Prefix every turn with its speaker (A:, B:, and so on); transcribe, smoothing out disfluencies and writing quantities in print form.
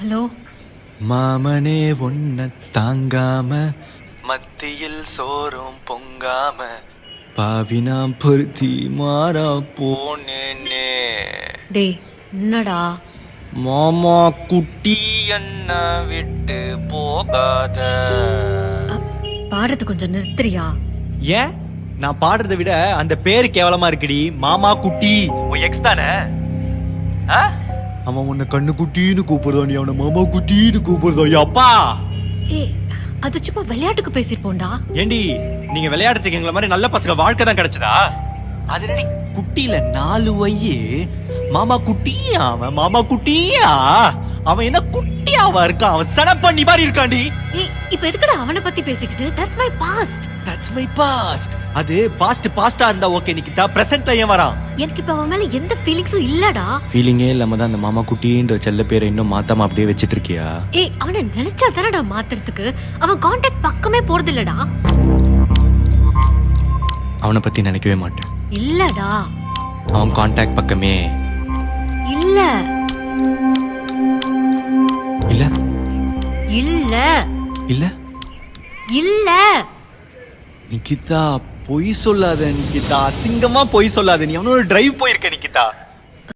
A: Hello
B: மாமனே ஒன்ன தாங்காம மத்தியில் சோறும் பொங்காம பாவினாம் பொருத்தி மாறா போனேனே.
A: டேய் என்னடா
B: மாமா குட்டி என்ன விட்டு போகாத.
A: பாடுறது கொஞ்சம் நிறுத்துறியா?
B: ஏன் நான் பாடுறதை விட அந்த பேரு கேவலமா இருக்குடி. மாமா குட்டி உன் எக்ஸ் தானே? அவன் உன்னை கண்ணு குட்டின்னு கூப்பிடுறா, நீ அவனை மாமா குட்டின்னு கூப்பிடுறா. அப்பா
A: ஏய் அது சும்மா விளையாட்டுக்கு பேசிருப்போம்டா.
B: ஏண்டி நீங்க விளையாடுறதுக்கு எங்களை மாதிரி நல்ல பசங்க வாழ்க்கை தான் கிடைச்சதா? அது குட்டியில 4 வயசு மாமா குட்டியா? அவன் மாமா குட்டியா? அவன் என்ன குட்டியாவா இருக்கான்? அவன் சனப்பண்ணி மாதிரி இருக்காண்டி.
A: ஏய் இப்ப எதுக்குடா அவனை பத்தி பேசிக்கிட்டு? That's my past.
B: That's my past. அது பாஸ்டா இருந்தா ஓகே நிக்கிதா. பிரசன்ட்ல ஏன் வரான்?
A: எனக்கு இப்ப அவன் மேல எந்த ஃபீலிங்ஸும் இல்லடா.
B: ஃபீலிங்கே இல்லாம தான் அந்த மாமா குட்டின்ற செல்ல பேரை இன்னும் மாத்தாம அப்படியே வச்சிட்டு இருக்கியா?
A: ஏய் அவனை நினைச்சா தானடா மாத்துறதுக்கு. அவன் கான்டாக்ட் பக்கமே போறது இல்லடா.
B: அவனை பத்தி நினைக்கவே மாட்டேன்.
A: இல்லடா
B: அவன் கான்டாக்ட் பக்கமே
A: இல்ல
B: இல்ல
A: இல்ல
B: இல்ல
A: இல்ல.
B: நிக்கிதா பொய் சொல்லாத நிக்கிதா. அசிங்கமா பொய் சொல்லாத. நீ அவனோட டிரைவ் போயிருக்க நிக்கிதா.